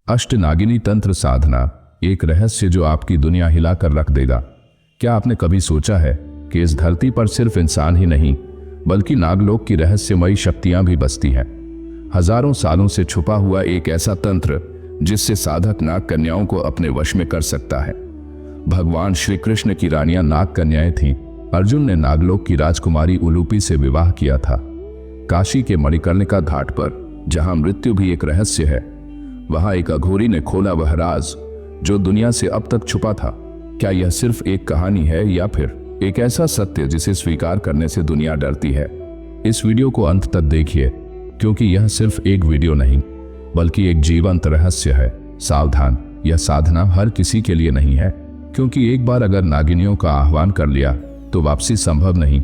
अष्टनागिनी तंत्र साधना एक रहस्य जो आपकी दुनिया हिलाकर रख देगा। क्या आपने कभी सोचा है कि इस धरती पर सिर्फ इंसान ही नहीं बल्कि नागलोक की रहस्यमयी शक्तियां भी बसती हैं। हजारों सालों से छुपा हुआ एक ऐसा तंत्र जिससे साधक नाग कन्याओं को अपने वश में कर सकता है। भगवान श्री कृष्ण की रानियां नाग कन्याएं थीं। अर्जुन ने नागलोक की राजकुमारी उलूपी से विवाह किया था। काशी के मणिकर्णिका घाट पर जहां मृत्यु भी एक रहस्य है, वहां एक अघोरी ने खोला वह राज जो दुनिया से अब तक छुपा था। क्या यह सिर्फ एक कहानी है या फिर एक ऐसा सत्य जिसे स्वीकार करने से दुनिया डरती है? इस वीडियो को अंत तक देखिए, क्योंकि यह सिर्फ एक वीडियो नहीं बल्कि एक जीवंत रहस्य है। सावधान, यह साधना हर किसी के लिए नहीं है, क्योंकि एक बार अगर नागिनियों का आह्वान कर लिया तो वापसी संभव नहीं।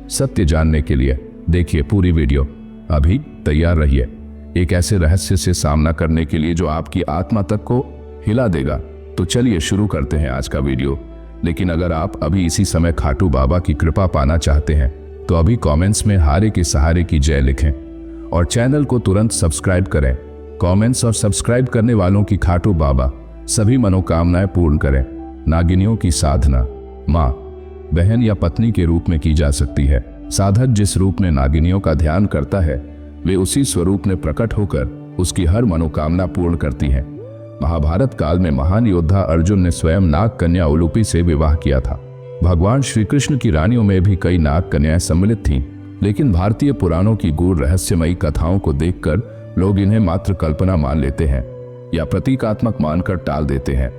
सत्य जानने के लिए देखिए पूरी वीडियो। अभी तैयार रहिए एक ऐसे रहस्य से सामना करने के लिए जो आपकी आत्मा तक को हिला देगा। तो चलिए शुरू करते हैं आज का वीडियो। लेकिन अगर आप अभी इसी समय खाटू बाबा की कृपा पाना चाहते हैं तो अभी कमेंट्स में हारे के सहारे की जय लिखें और चैनल को तुरंत सब्सक्राइब करें। कमेंट्स और सब्सक्राइब करने वालों की खाटू बाबा सभी मनोकामनाएं पूर्ण करें। नागिनियों की साधना माँ, बहन या पत्नी के रूप में की जा सकती है। साधक जिस रूप में नागिनियों का ध्यान करता है वे उसी स्वरूप में प्रकट होकर उसकी हर मनोकामना पूर्ण करती हैं। महाभारत काल में महान योद्धा अर्जुन ने स्वयं नाग कन्या उलूपी से विवाह किया था। भगवान श्री कृष्ण की रानियों में भी कई नाग कन्याएं सम्मिलित थीं, लेकिन भारतीय पुराणों की गूढ़ रहस्यमयी कथाओं को देखकर लोग इन्हें मात्र कल्पना मान लेते हैं या प्रतीकात्मक मानकर टाल देते हैं।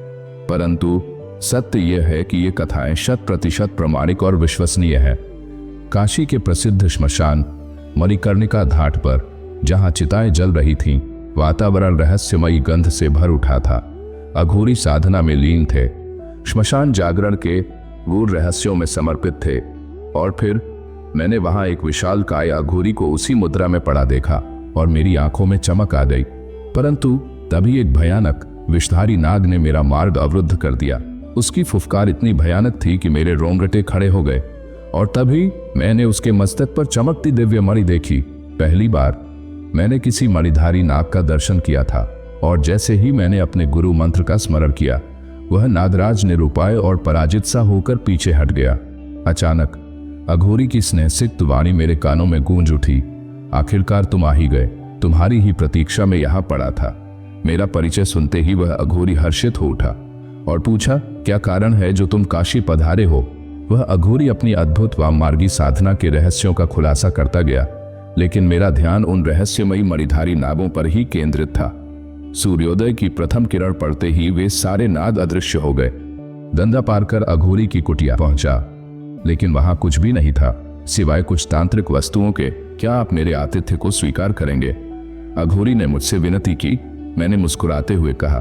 परंतु सत्य यह है कि ये कथाएं 100% प्रमाणिक और विश्वसनीय है। काशी के प्रसिद्ध श्मशान मणिकर्णिका घाट पर जहां चिताएं जल रही थीं, वातावरण रहस्यमयी गंध से भर उठा था। अघोरी साधना में लीन थे, श्मशान जागरण के गूढ़ रहस्यों में समर्पित थे। और फिर मैंने वहां एक विशाल काय अघोरी को उसी मुद्रा में पड़ा देखा और मेरी आंखों में चमक आ गई। परंतु तभी एक भयानक विषधारी नाग ने मेरा मार्ग अवरुद्ध कर दिया। उसकी फुफकार इतनी भयानक थी कि मेरे रोंगटे खड़े हो गए और तभी मैंने उसके मस्तक पर चमकती दिव्य मणि देखी। पहली बार मैंने किसी मणिधारी नाग का दर्शन किया था और जैसे ही मैंने अपने गुरु मंत्र का स्मरण किया, वह नागराज निरुपाय और पराजित सा होकर पीछे हट गया। अचानक अघोरी की स्नेहसिक्त वाणी मेरे कानों में गूंज उठी, आखिरकार तुम आ ही गए, तुम्हारी ही प्रतीक्षा में यहाँ पड़ा था। मेरा परिचय सुनते ही वह अघोरी हर्षित हो उठा और पूछा, क्या कारण है जो तुम काशी पधारे हो? वह अघोरी अपनी अद्भुत वाममार्गी साधना के रहस्यों का खुलासा करता गया, लेकिन मेरा ध्यान उन रहस्यमयी मणिधारी नागों पर ही केंद्रित था। सूर्योदय की प्रथम किरण पड़ते ही वे सारे नाग अदृश्य हो गए। दंदा पार कर अघोरी की कुटिया पहुंचा, लेकिन वहां कुछ भी नहीं था सिवाय कुछ तांत्रिक वस्तुओं के। क्या आप मेरे आतिथ्य को स्वीकार करेंगे? अघोरी ने मुझसे विनती की। मैंने मुस्कुराते हुए कहा,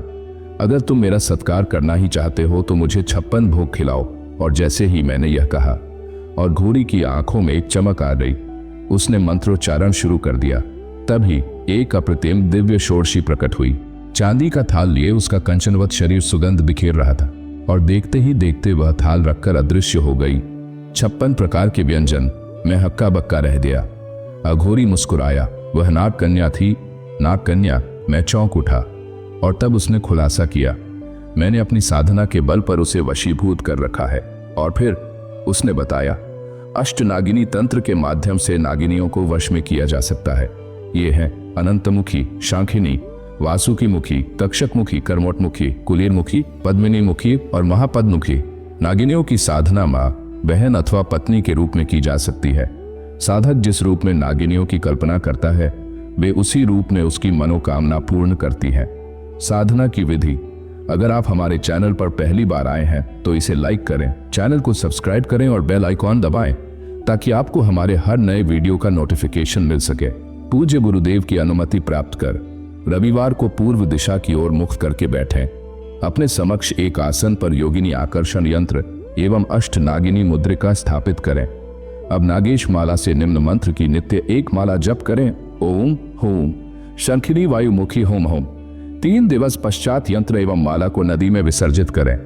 अगर तुम मेरा सत्कार करना ही चाहते हो तो मुझे 56 भोग खिलाओ। और जैसे ही मैंने यह कहा और घोड़ी की आंखों में एक चमक आ गई, उसने मंत्रोच्चारण शुरू कर दिया। तभी एक अप्रतिम दिव्य षोडशी प्रकट हुई। चांदी का थाल लिए उसका कंचनवत शरीर सुगंध बिखेर रहा था और देखते ही देखते वह थाल रखकर अदृश्य हो गई। 56 प्रकार के व्यंजन। मैं हक्का बक्का रह गया। अघोरी मुस्कुराया। वह नाग कन्या थी। नाग कन्या। मैं चौंक उठा और तब उसने खुलासा किया, मैंने अपनी साधना के बल पर उसे वशीभूत कर रखा है। और फिर उसने बताया, अष्टनागिनी तंत्र के माध्यम से नागिनियों को वश में किया जा सकता है। ये हैं अनंतमुखी, शांखिनी, वासुकीमुखी, तक्षकमुखी, कर्मोटमुखी, कुलीरमुखी, पद्मिनीमुखी और महापद्मुखी। नागिनियों की साधना माँ, बहन अथवा पत्नी के रूप में की जा सकती है। साधक जिस रूप में नागिनियों की कल्पना करता है वे उसी रूप में उसकी मनोकामना पूर्ण करती है। साधना की विधि। अगर आप हमारे चैनल पर पहली बार आए हैं तो इसे लाइक करें, चैनल को सब्सक्राइब करें और बेल आइकॉन दबाएं ताकि आपको हमारे हर नए वीडियो का नोटिफिकेशन मिल सके। पूज्य गुरुदेव की अनुमति प्राप्त कर रविवार को पूर्व दिशा की ओर मुख करके बैठें। अपने समक्ष एक आसन पर योगिनी आकर्षण यंत्र एवं अष्टनागिनी मुद्रिका स्थापित करें। अब नागेश माला से निम्न मंत्र की नित्य एक माला जप करें। ओम होम शंखिनी वायुमुखी होम होम। 3 दिवस पश्चात यंत्र एवं माला को नदी में विसर्जित करें।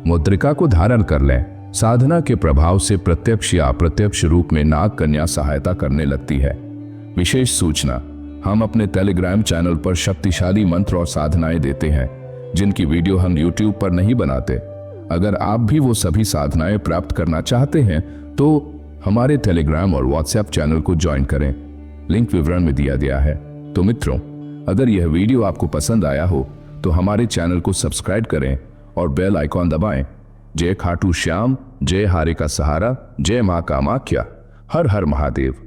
मुद्रिका को धारण कर लें। साधना के प्रभाव से प्रत्यक्ष या अप्रत्यक्ष रूप में नाग कन्या सहायता करने लगती है। विशेष सूचना, हम अपने टेलीग्राम चैनल पर शक्तिशाली मंत्र और साधनाएं देते हैं जिनकी वीडियो हम यूट्यूब पर नहीं बनाते। अगर आप भी वो सभी साधनाएं प्राप्त करना चाहते हैं तो हमारे टेलीग्राम और व्हाट्सएप चैनल को ज्वाइन करें, लिंक विवरण में दिया गया है। तो मित्रों, अगर यह वीडियो आपको पसंद आया हो तो हमारे चैनल को सब्सक्राइब करें और बेल आइकॉन दबाएं। जय खाटू श्याम, जय हारे का सहारा, जय मां कामाख्या, हर हर महादेव।